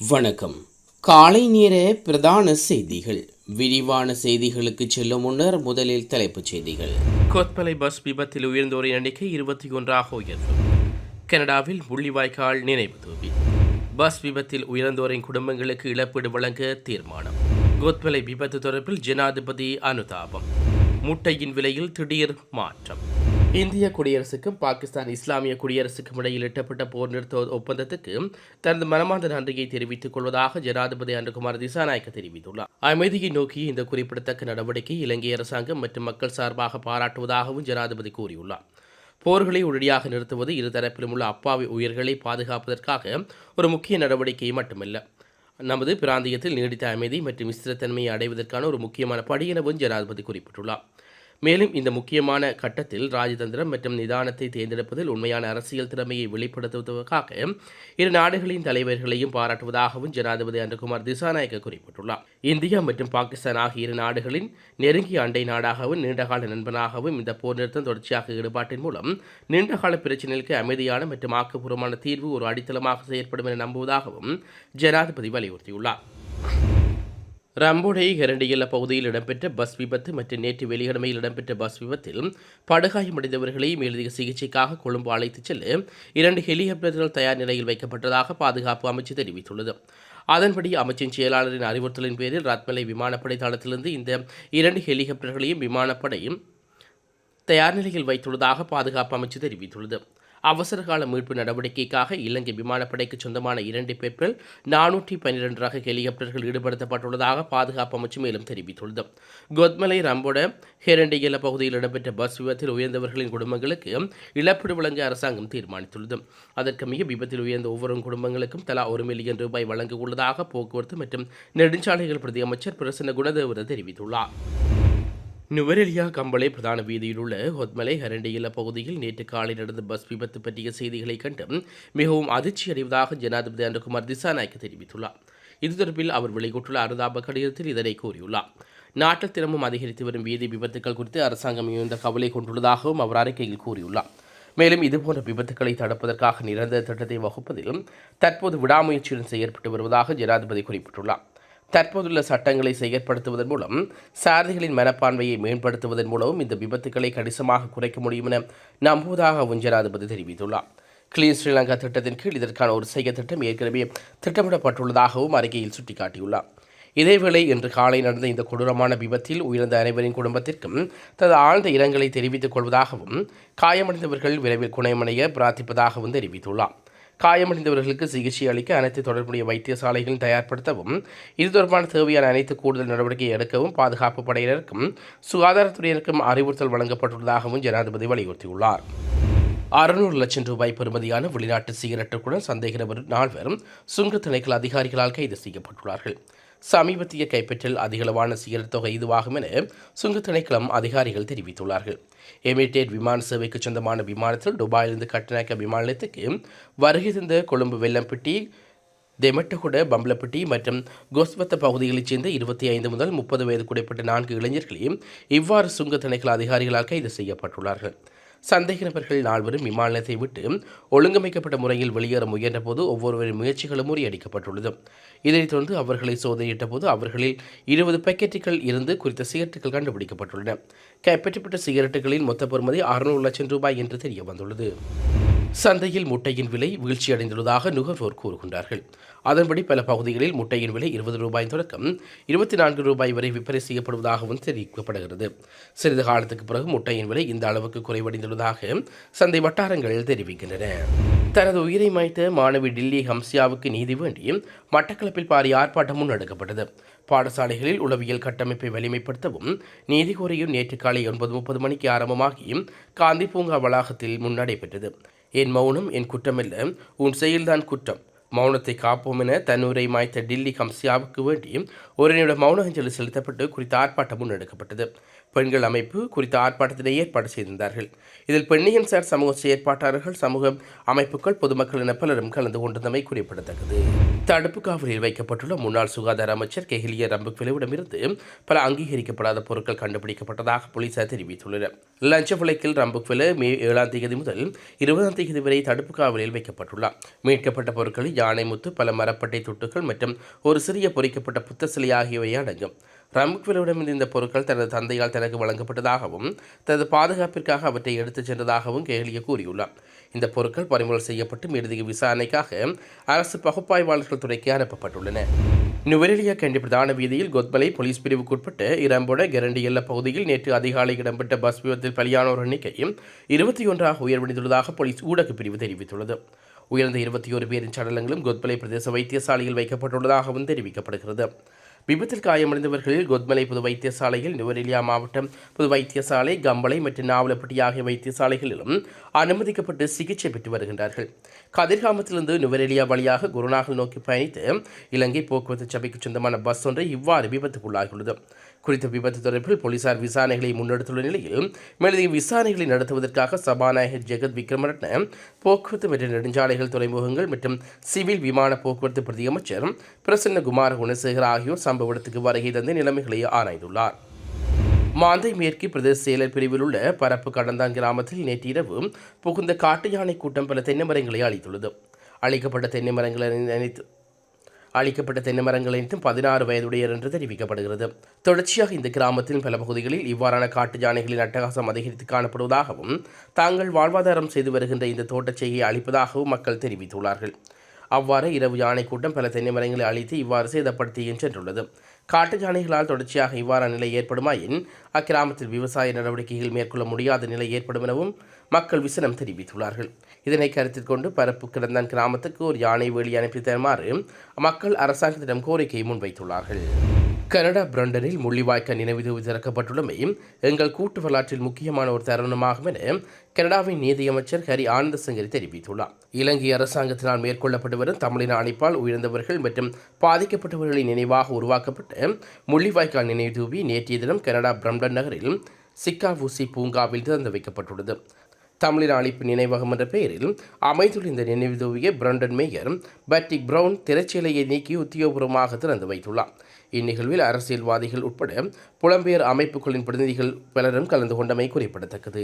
வணக்கம். காலை நேர பிரதான செய்திகள். விரிவான செய்திகளுக்கு செல்லும் முன்னர் முதலில் தலைப்புச் செய்திகள். கொத்மலை பஸ் விபத்தில் உயிர்ந்தோரின் எண்ணிக்கை 21 உயர்வு. கனடாவில் முள்ளிவாய்க்கால் நினைவு தூவி. பஸ் விபத்தில் உயிர்ந்தோரின் குடும்பங்களுக்கு இழப்பீடு வழங்க தீர்மானம். கொத்மலை விபத்து தொடர்பில் ஜனாதிபதி அனுதாபம். முட்டையின் விலையில் திடீர் மாற்றம். இந்திய குடியரசுக்கும் பாகிஸ்தான் இஸ்லாமிய குடியரசுக்கும் இடையில் எட்டப்பட்ட போர் நிறுத்த ஒப்பந்தத்துக்கு தனது மனமார்ந்த நன்றியை தெரிவித்துக் கொள்வதாக ஜனாதிபதி அனுகுமார் திசாநாயக்க தெரிவித்துள்ளார். அமைதியை நோக்கி இந்த குறிப்பிடத்தக்க நடவடிக்கை இலங்கை அரசாங்கம் மற்றும் மக்கள் சார்பாக பாராட்டுவதாகவும் ஜனாதிபதி கூறியுள்ளார். போர்களை உடனடியாக நிறுத்துவது இருதரப்பிலும் உள்ள அப்பாவி உயிர்களை பாதுகாப்பதற்காக ஒரு முக்கிய நடவடிக்கை மட்டுமல்ல, நமது பிராந்தியத்தில் நீடித்த அமைதி மற்றும் ஸ்திரத்தன்மையை அடைவதற்கான ஒரு முக்கியமான படி எனவும் ஜனாதிபதி குறிப்பிட்டுள்ளார். மேலும் இந்த முக்கியமான கட்டத்தில் ராஜதந்திரம் மற்றும் நிதானத்தை தேர்ந்தெடுப்பதில் உண்மையான அரசியல் திறமையை வெளிப்படுத்துவதற்காக இரு நாடுகளின் தலைவர்களையும் பாராட்டுவதாகவும் ஜனாதிபதி அனுகுமார் திசாநாயக்க குறிப்பிட்டுள்ளார். இந்தியா மற்றும் பாகிஸ்தான் ஆகிய இரு நாடுகளின் நெருங்கிய அண்டை நாடாகவும் நீண்டகால நண்பனாகவும் இந்த போர் நிறுத்தம் தொடர்ச்சியாக ஈடுபாட்டின் மூலம் நீண்டகால பிரச்சினைகளுக்கு அமைதியான மற்றும் ஆக்கப்பூர்வமான தீர்வு ஒரு அடித்தளமாக செயற்படும் என நம்புவதாகவும் ஜனாதிபதி வலியுறுத்தியுள்ளார். ரம்போடை ஹெரண்டியல்ல பகுதியில் இடம்பெற்ற பஸ் விபத்து மற்றும் நேற்று வெள்ளிக்கிழமையில் இடம்பெற்ற பஸ் விபத்தில் படுகாயமடைந்தவர்களை மேலதிக சிகிச்சைக்காக கொழும்பு அழைத்துச் செல்ல 2 ஹெலிகாப்டர்கள் தயார் நிலையில் வைக்கப்பட்டதாக பாதுகாப்பு அமைச்சு தெரிவித்துள்ளது. அதன்படி அமைச்சின் செயலாளரின் அறிவுறுத்தலின் பேரில் ரத்மலை விமானப்படை தளத்திலிருந்து இந்த 2 ஹெலிகாப்டர்களையும் விமானப்படையும் தயார் நிலையில் வைத்துள்ளதாக பாதுகாப்பு அமைச்சு தெரிவித்துள்ளது. அவசரகால மீட்பு நடவடிக்கைக்காக இலங்கை விமானப்படைக்கு சொந்தமான 2 பெப்ரல் 412 ரக ஹெலிகாப்டர்கள் ஈடுபடுத்தப்பட்டுள்ளதாக பாதுகாப்பு அமைச்சு மேலும் தெரிவித்துள்ளது. கொத்மலை ரம்போட ஹெரண்டியல பகுதியில் இடம்பெற்ற பஸ் விபத்தில் உயர்ந்தவர்களின் குடும்பங்களுக்கு இழப்பீடு வழங்க அரசாங்கம் தீர்மானித்துள்ளது. அதற்கமைய விபத்தில் உயர்ந்த ஒவ்வொரு குடும்பங்களுக்கும் தலா 1 மில்லியன் ரூபாய் வழங்க உள்ளதாக போக்குவரத்து மற்றும் நெடுஞ்சாலைகள் பிரதி அமைச்சர் பிரசன்ன குணதேவர தெரிவித்துள்ளார். நுவரெலியா கம்பளை பிரதான வீதியில் உள்ள கொத்மலை ஹெரண்டியல பகுதியில் நேற்று காலை நடந்த பஸ் விபத்து பற்றிய செய்திகளை கண்டு மிகவும் அதிர்ச்சி அடைவதாக ஜனாதிபதி அனுகுமார் திசாநாயக்க தெரிவித்துள்ளார். இது தொடர்பில் அவர் வெளியிட்டுள்ள அனுதாப கடிதத்தில் இதனை கூறியுள்ளார். நாட்டில் தினமும் அதிகரித்து வரும் வீதி விபத்துக்கள் குறித்து அரசாங்கம் மிகுந்த கவலை கொண்டுள்ளதாகவும் அவர் அறிக்கையில் கூறியுள்ளார். மேலும் இதுபோன்ற விபத்துக்களை தடுப்பதற்காக நிரந்தர திட்டத்தை வகுப்பதிலும் தற்போது விடாமுயற்சியுடன் செயற்பட்டு வருவதாக ஜனாதிபதி குறிப்பிட்டுள்ளார். தற்போதுள்ள சட்டங்களை செயற்படுத்துவதன் மூலம் சாரதிகளின் மனப்பான்மையை மேம்படுத்துவதன் மூலமும் இந்த விபத்துக்களை கணிசமாக குறைக்க முடியும் என நம்புவதாகவும் ஜனாதிபதி தெரிவித்துள்ளார். கிளீன் ஸ்ரீலங்கா திட்டத்தின் கீழ் இதற்கான ஒரு செய்ய திட்டம் ஏற்கனவே திட்டமிடப்பட்டுள்ளதாகவும் அறிக்கையில் சுட்டிக்காட்டியுள்ளார். இதேவேளை இன்று காலை நடந்த இந்த கொடூரமான விபத்தில் உயிர்ந்த அனைவரின் குடும்பத்திற்கும் தனது ஆழ்ந்த இரங்கலை தெரிவித்துக் கொள்வதாகவும் காயமடைந்தவர்கள் விரைவில் குணமடைய பிரார்த்திப்பதாகவும் தெரிவித்துள்ளார். காயமடைந்தவர்களுக்கு சிகிச்சை அளிக்க அனைத்து தொடர்புடைய வைத்தியசாலைகளும் தயார்படுத்தவும், இது தொடர்பான தேவையான அனைத்து கூடுதல் நடவடிக்கை எடுக்கவும் பாதுகாப்பு படையினருக்கும் சுகாதாரத்துறையினருக்கும் அறிவுறுத்தல் வழங்கப்பட்டுள்ளதாகவும் ஜனாதிபதி வலியுறுத்தியுள்ளார். 600 லட்சம் ரூபாய் பெறுமதியான வெளிநாட்டு சிகரெட்டுக்குடன் சந்தேக நபர் 4 சுங்க திணைக்கள அதிகாரிகளால் கைது செய்யப்பட்டுள்ளார்கள். சமீபத்திய கைப்பற்றல் அதிகளவான சிகரெட் தொகை இதுவாகும் என சுங்க திணைக்களம் அதிகாரிகள் தெரிவித்துள்ளார்கள். எமிரேட் விமான சேவைக்கு சொந்தமான விமானத்தில் துபாயிலிருந்து கட்டுநாயக்க விமான நிலையத்துக்கு வருகை தந்த கொழும்பு வெள்ளம்பட்டி, தெமட்டகுட, பம்பலப்பட்டி மற்றும் கோஸ்வத்த பகுதிகளைச் சேர்ந்த 25 முதல் 30 வயதுக்குட்பட்ட 4 இளைஞர்களையும் இவ்வாறு சுங்க திணைக்கள அதிகாரிகளால் கைது செய்யப்பட்டுள்ளார்கள். சந்தேக நபர்கள் 4 விமான நிலையத்தை விட்டு ஒழுங்கமைக்கப்பட்ட முறையில் வெளியேற முயன்ற போது ஒவ்வொருவரின் முயற்சிகளும் முறியடிக்கப்பட்டுள்ளது. இதனைத் தொடர்ந்து அவர்களை சோதனையிட்ட போது அவர்களில் 20 பாக்கெட்டுகள் இருந்து குறித்த சிகரெட்டுகள் கண்டுபிடிக்கப்பட்டுள்ளன. கைப்பற்றப்பட்ட சிகரெட்டுகளின் மொத்த பெறுமதி 600 லட்சம் ரூபாய் என்று தெரிய வந்துள்ளது. சந்தையில் முட்டையின் விலை வீழ்ச்சியடைந்துள்ளதாக நுகர்வோர் கூறுகின்றார்கள். அதன்படி பல பகுதிகளில் முட்டையின் விலை 20 ரூபாய் தொடக்கம் 24 ரூபாய் வரை விற்பனை செய்யப்படுவதாகவும் தெரிவிக்கப்படுகிறது. சிறிது காலத்துக்கு பிறகு முட்டையின் விலை இந்த அளவுக்கு குறைவடைந்துள்ளதாக சந்தை வட்டாரங்கள் தெரிவிக்கின்றன. தனது உயிரை மாய்த்த மாணவி டில்லி ஹம்சியாவுக்கு நீதி வேண்டி மட்டக்களப்பில் பாரிய ஆர்ப்பாட்டம் முன்னெடுக்கப்பட்டது. பாடசாலைகளில் உளவியல் கட்டமைப்பை வலிமைப்படுத்தவும் நீதி கோரியும் நேற்று காலை 9:30 மணிக்கு ஆரம்பமாகி காந்தி பூங்கா வளாகத்தில் முன்னடைபெற்றது. என் மௌனம் என் குற்றமல்ல, உன் செயல்தான் குற்றம், மௌனத்தை காப்போம் என தன்னுரை மாய்த்த டில்லி ஹம்சியாவுக்கு வேண்டி ஒரு நிமிட மௌன அஞ்சலி செலுத்தப்பட்டு குறித்த ஆர்ப்பாட்டம் முன்னெடுக்கப்பட்டது. பெண்கள் அமைப்பு குறித்த ஆர்ப்பாட்டத்தினை ஏற்பாடு செய்திருந்தார்கள். இதில் பெண்ணியன் சார் சமூக செயற்பாட்டாளர்கள், சமூக அமைப்புகள், பொதுமக்கள் என பலரும் கலந்து கொண்டிருந்தமை குறிப்பிடத்தக்கது. தடுப்பு காவலில் வைக்கப்பட்டுள்ள முன்னாள் சுகாதார அமைச்சர் கெஹிலிய ரம்புக்வெலவிடமிருந்து பல அங்கீகரிக்கப்படாத பொருட்கள் கண்டுபிடிக்கப்பட்டதாக போலீசார் தெரிவித்துள்ளனர். லஞ்ச வழக்கில் ரம்புக்வெல மே 7 முதல் 20 வரை தடுப்பு காவலில் வைக்கப்பட்டுள்ளார். மீட்கப்பட்ட பொருட்களில் யானை முத்து, பல மரப்பட்டை துட்டுகள் மற்றும் ஒரு சிறிய பொறிக்கப்பட்ட புத்த சிலை ஆகியவை அடங்கும். ரம்புக்வெல்லிடமிருந்து இந்த பொருட்கள் தனது தந்தையால் தனக்கு வழங்கப்பட்டதாகவும் தனது பாதுகாப்பிற்காக அவற்றை எடுத்துச் சென்றதாகவும் கேலிய கூறியுள்ளார். இந்த பொருட்கள் பறிமுதல் செய்யப்பட்டு மேலதிக விசாரணைக்காக அரசு பகுப்பாய்வாளர்கள் துறைக்கு அனுப்பப்பட்டுள்ளன. நுவரெலியா கண்டி பிரதான வீதியில் கொத்மலை போலீஸ் பிரிவுக்குட்பட்ட இரம்போட கெரண்டி எல்ல பகுதியில் நேற்று அதிகாலை இடம்பெற்ற பஸ் விபத்தில் பலியானோர் எண்ணிக்கை 21 உயர்வடைந்துள்ளதாக போலீஸ் ஊடக பிரிவு தெரிவித்துள்ளது. உயர்ந்த 21 பேரின் சடலங்களும் கொத்மலை பிரதேச வைத்தியசாலையில் வைக்கப்பட்டுள்ளதாகவும் தெரிவிக்கப்படுகிறது. விபத்தில் காயமடைந்தவர்கள் கொத்மலை பொது வைத்தியசாலையில், நுவரெலியா மாவட்டம் பொது வைத்தியசாலை, கம்பளை மற்றும் நாவலப்பட்டி ஆகிய வைத்தியசாலைகளிலும் அனுமதிக்கப்பட்டு சிகிச்சை பெற்று வருகின்றார்கள். கதிர்காமத்திலிருந்து நுவரெலியா வழியாக குருநாகல் நோக்கி பயணித்து இலங்கை போக்குவரத்து சபைக்கு சொந்தமான பஸ் ஒன்றை இவ்வாறு விபத்துக்குள்ளாகியுள்ளது. குறித்த விபத்து தொடர்பில் போலீசார் விசாரணைகளை முன்னெடுத்துள்ள நிலையில் மேலதிக விசாரணைகளை நடத்துவதற்காக சபாநாயகர் ஜெகத் விக்ரமரட்ன, போக்குவரத்து மற்றும் நெடுஞ்சாலைகள், துறைமுகங்கள் மற்றும் சிவில் விமான போக்குவரத்து பிரதியமைச்சர் பிரசன்ன குமார குணசேகர் ஆகியோர் சம்பவ இடத்துக்கு வருகை தந்து நிலைமைகளை ஆராய்ந்துள்ளார். மாந்தை மேற்கு பிரதேச செயலர் பிரிவில் உள்ள பரப்பு கடந்தான் கிராமத்தில் நேற்று இரவு புகுந்த காட்டு யானை கூட்டம் பல தென்னை மரங்களை அழித்துள்ளது. அழிக்கப்பட்ட தென்னை மரங்கள் அனைத்தும் 16 வயதுடையர் என்று தெரிவிக்கப்படுகிறது. தொடர்ச்சியாக இந்த கிராமத்தின் பல பகுதிகளில் இவ்வாறான காட்டு யானைகளின் அட்டகாசம் அதிகரித்து காணப்படுவதாகவும் தாங்கள் வாழ்வாதாரம் செய்து வருகின்ற இந்த தோட்டச்செய்கையை அளிப்பதாகவும் மக்கள் தெரிவித்துள்ளார்கள். அவ்வாறு இரவு யானை கூட்டம் பல தென்னை மரங்களை அழித்து இவ்வாறு சேதப்படுத்தி சென்றுள்ளது. காட்டு யானைகளால் தொடர்ச்சியாக இவ்வாறான நிலை ஏற்படுமாயின் அக்கிராமத்தில் விவசாய நடவடிக்கைகள் மேற்கொள்ள முடியாத நிலை ஏற்படும் எனவும் மக்கள் விசனம் தெரிவித்துள்ளார்கள். இதனை கருத்தில் கொண்டு பரப்பு கிடந்தான் கிராமத்துக்கு ஒரு யானை வேலி அனுப்பி தருமாறு மக்கள் அரசாங்கத்திடம் கோரிக்கை முன்வைத்துள்ளார்கள். கனடா பிரண்டனில் முள்ளிவாய்க்கால் நினைவு தூவி திறக்கப்பட்டுள்ளமை எங்கள் கூட்டு வரலாற்றில் முக்கியமான ஒரு தருணமாகும் என கனடாவின் நீதியமைச்சர் ஹரி ஆனந்தசங்கரி தெரிவித்துள்ளார். இலங்கை அரசாங்கத்தினால் மேற்கொள்ளப்பட்டு வரும் தமிழின அணைப்பால் உயிரிழந்தவர்கள் மற்றும் பாதிக்கப்பட்டவர்களின் நினைவாக உருவாக்கப்பட்ட முள்ளிவாய்க்கால் நினைவு தூவி நேற்றைய தினம் கனடா பிரம்டன் நகரில் சிக்காவூசி பூங்காவில் திறந்து வைக்கப்பட்டுள்ளது. தமிழின அழிப்பு நினைவகம் என்ற பெயரில் அமைந்துள்ள இந்த நினைவு தூவியை பிரண்டன் மேயர் பேட்ரிக் பிரவுன் திரைச்சீலையை நீக்கி உத்தியோகபூர்வமாக திறந்து வைத்துள்ளார். இந்நிகழ்வில் அரசியல்வாதிகள் உட்பட புலம்பெயர் அமைப்புகளின் பிரதிநிதிகள் பலரும் கலந்து கொண்டமை குறிப்பிடத்தக்கது.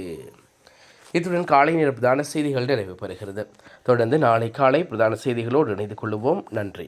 இத்துடன் காலை நேர பிரதான செய்திகள் நிறைவு பெறுகிறது. தொடர்ந்து நாளை காலை பிரதான செய்திகளோடு இணைந்து கொள்வோம். நன்றி.